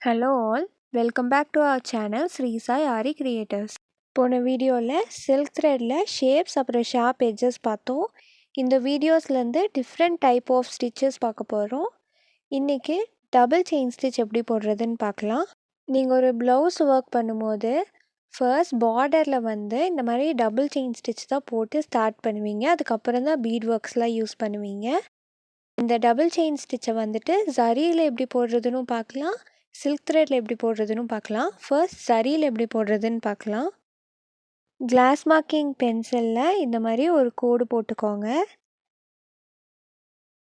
Hello all, welcome back to our channel Sri Sai Aari Creators. போன வீடியோவில் silk த்ரெட்டில் shapes அப்புறம் sharp edges பார்த்தோம். இந்த வீடியோஸ்லேருந்து டிஃப்ரெண்ட் டைப் ஆஃப் ஸ்டிச்சஸ் பார்க்க போகிறோம். இன்றைக்கி டபுள் செயின் ஸ்டிச் எப்படி போடுறதுன்னு பார்க்கலாம். நீங்கள் ஒரு ப்ளவுஸ் ஒர்க் பண்ணும்போது ஃபர்ஸ்ட் பார்டரில் இந்த மாதிரி டபுள் செயின் ஸ்டிச் தான் போட்டு ஸ்டார்ட் பண்ணுவீங்க. அதுக்கப்புறம் தான் பீட் ஒர்க்ஸ்லாம் யூஸ் பண்ணுவீங்க. இந்த டபுள் செயின் ஸ்டிச்சை ஜரியில் எப்படி போடுறதுன்னு பார்க்கலாம், சில்க் த்ரெட்டில் எப்படி போடுறதுன்னு பார்க்கலாம். ஃபர்ஸ்ட் ஜரியில் எப்படி போடுறதுன்னு பார்க்கலாம். கிளாஸ் மார்க்கிங் பென்சிலில் இந்த மாதிரி ஒரு கோடு போட்டுக்கோங்க.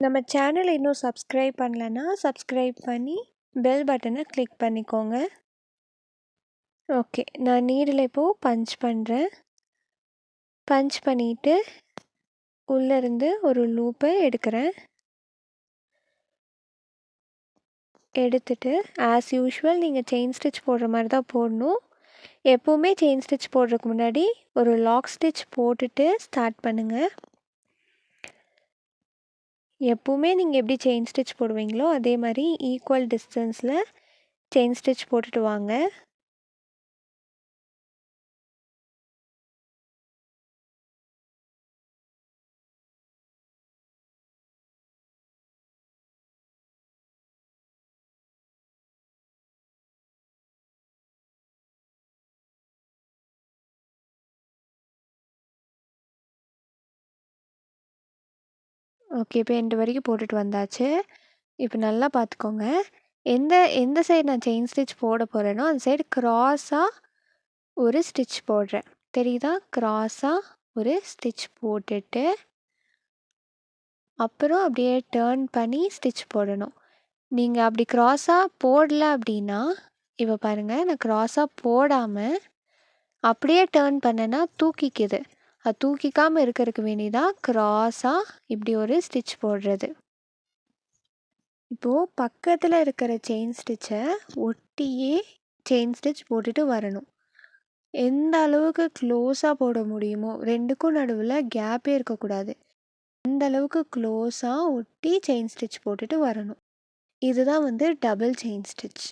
நம்ம சேனலை இன்னும் சப்ஸ்கிரைப் பண்ணலன்னா சப்ஸ்கிரைப் பண்ணி பெல் பட்டனை கிளிக் பண்ணிக்கோங்க. ஓகே, நான் நீடில் இப்போது பஞ்ச் பண்ணுறேன். பஞ்ச் பண்ணிவிட்டு உள்ளேருந்து ஒரு லூப்பை எடுக்கிறேன். எடுத்துட்டு ஆஸ் யூஷுவல் நீங்கள் செயின் ஸ்டிச் போடுற மாதிரி தான் போடணும். எப்போவுமே செயின் ஸ்டிச் போடுறதுக்கு முன்னாடி ஒரு லாக் ஸ்டிச் போட்டுட்டு ஸ்டார்ட் பண்ணுங்கள். எப்போவுமே நீங்கள் எப்படி செயின் ஸ்டிச் போடுவீங்களோ அதே மாதிரி ஈக்குவல் டிஸ்டன்ஸில் செயின் ஸ்டிச் போட்டுட்டு வாங்க. ஓகே, இப்போ எண்டு வரைக்கும் போட்டுட்டு வந்தாச்சு. இப்போ நல்லா பார்த்துக்கோங்க. எந்த சைடு நான் செயின் ஸ்டிச் போட போகிறேனோ அந்த சைடு க்ராஸாக ஒரு ஸ்டிச் போடுறேன். தெரியுதா? க்ராஸாக ஒரு ஸ்டிச் போட்டுட்டு அப்புறம் அப்படியே டேர்ன் பண்ணி ஸ்டிச் போடணும். நீங்கள் அப்படி க்ராஸாக போடல அப்படின்னா, இப்போ பாருங்கள், நான் க்ராஸாக போடாமல் அப்படியே டேர்ன் பண்ணேன்னா தூக்கிக்குது. அது தூக்கிக்காமல் இருக்கிறதுக்கு வேண்டிதான் க்ராஸாக இப்படி ஒரு ஸ்டிச் போடுறது. இப்போது பக்கத்தில் இருக்கிற செயின் ஸ்டிச்சை ஒட்டியே செயின் ஸ்டிச் போட்டுட்டு வரணும். எந்த அளவுக்கு க்ளோஸாக போட முடியுமோ, ரெண்டுக்கும் நடுவில் கேப்பே இருக்கக்கூடாது. அந்த அளவுக்கு க்ளோஸாக ஒட்டி செயின் ஸ்டிச் போட்டுட்டு வரணும். இதுதான் டபுள் செயின் ஸ்டிச்.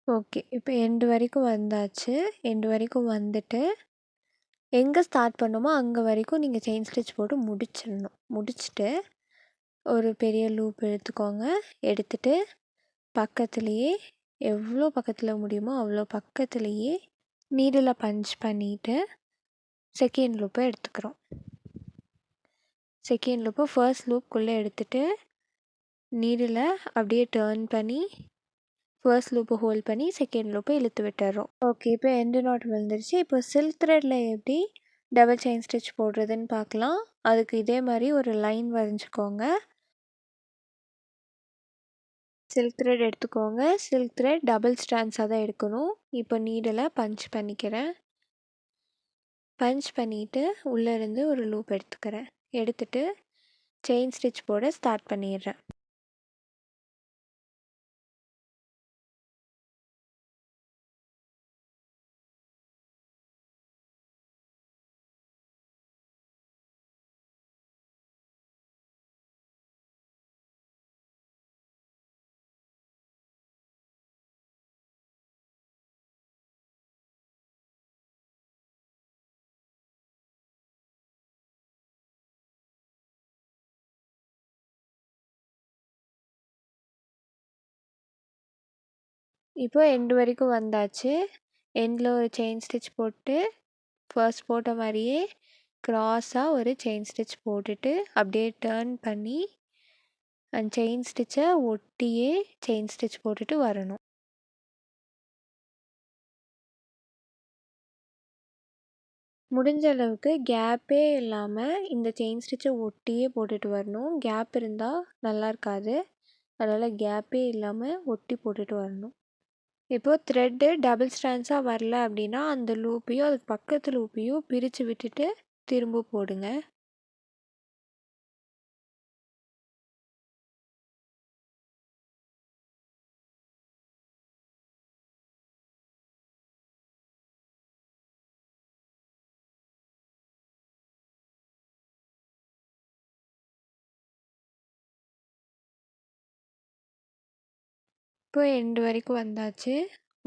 ஓகே, இப்போ எண்டு வரைக்கும் வந்தாச்சு. எண்டு வரைக்கும் வந்துட்டு எங்கே ஸ்டார்ட் பண்ணோமோ அங்கே வரைக்கும் நீங்கள் செயின் ஸ்டிச் போட்டு முடிச்சிடணும். முடிச்சுட்டு ஒரு பெரிய லூப் எடுத்துக்கோங்க. எடுத்துட்டு பக்கத்துலேயே எவ்வளோ பக்கத்தில் முடியுமோ அவ்வளோ பக்கத்துலேயே நீடில் பஞ்ச் பண்ணிவிட்டு செகண்ட் லூப்பை எடுத்துக்கிறோம். செகண்ட் லூப்பை ஃபர்ஸ்ட் லூப்புக்குள்ளே எடுத்துகிட்டு நீடில் அப்படியே டேர்ன் பண்ணி ஃபர்ஸ்ட் லூப்பை ஹோல்ட் பண்ணி செகண்ட் லூப்பை இழுத்து விட்டுறோம். ஓகே, இப்போ எண்டு நாட் விழுந்துருச்சு. இப்போ சில்க் த்ரெட்டில் எப்படி டபுள் செயின் ஸ்டிச் போடுறதுன்னு பார்க்கலாம். அதுக்கு இதே மாதிரி ஒரு லைன் வரைஞ்சிக்கோங்க. சில்க் த்ரெட் எடுத்துக்கோங்க. சில்க் த்ரெட் டபுள் ஸ்ட்ராண்ட்ஸாக தான் எடுக்கணும். இப்போ நீடில் பஞ்ச் பண்ணிக்கிறேன். பஞ்ச் பண்ணிவிட்டு உள்ளேருந்து ஒரு லூப் எடுத்துக்கிறேன். எடுத்துகிட்டு செயின் ஸ்டிச் போட ஸ்டார்ட் பண்ணிடுறேன். இப்போ எண்டு வரைக்கும் வந்தாச்சு. எண்டில் ஒரு செயின் ஸ்டிச் போட்டு ஃபர்ஸ்ட் போட்ட மாதிரியே க்ராஸாக ஒரு செயின் ஸ்டிச் போட்டுட்டு அப்படியே டேர்ன் பண்ணி அந்த செயின் ஸ்டிச்சை ஒட்டியே செயின் ஸ்டிச் போட்டுட்டு வரணும். முடிஞ்ச அளவுக்கு கேப்பே இல்லாமல் இந்த செயின் ஸ்டிச்சை ஒட்டியே போட்டுட்டு வரணும். கேப் இருந்தால் நல்லா இருக்காது. அதனால் கேப்பே இல்லாமல் ஒட்டி போட்டுட்டு வரணும். இப்போது த்ரெட்டு டபுள் ஸ்ட்ராண்ட்ஸாக வரல அப்படின்னா அந்த லூப்பையும் அதுக்கு பக்கத்து லூப்பையும் பிரித்து விட்டுட்டு திரும்ப போடுங்க. இப்போ எண்டு வரைக்கும் வந்தாச்சு.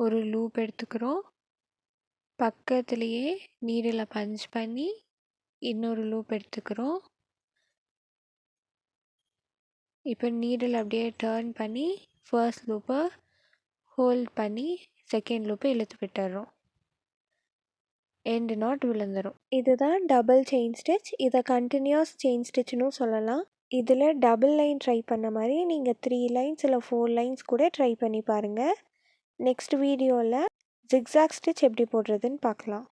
ஒரு லூப் எடுத்துக்கிறோம். பக்கத்துலேயே நீடில் பஞ்ச் பண்ணி இன்னொரு லூப் எடுத்துக்கிறோம். இப்போ நீடில் அப்படியே டர்ன் பண்ணி ஃபர்ஸ்ட் லூப்பை ஹோல்ட் பண்ணி செகண்ட் லூப்பை இழுத்து விட்டுறோம். எண்டு நாட் விழுந்துடும். இதுதான் டபுள் செயின் ஸ்டிச். இதை கண்டினியூஸ் செயின் ஸ்டிச்னு சொல்லலாம். இதில் டபுள் லைன் ட்ரை பண்ண மாதிரி நீங்கள் 3 லைன்ஸ் இல்லை 4 லைன்ஸ் கூட ட்ரை பண்ணி பாருங்கள். நெக்ஸ்ட் வீடியோவில் ஜிக்ஸாக் ஸ்டிச் எப்படி போடுறதுன்னு பார்க்கலாம்.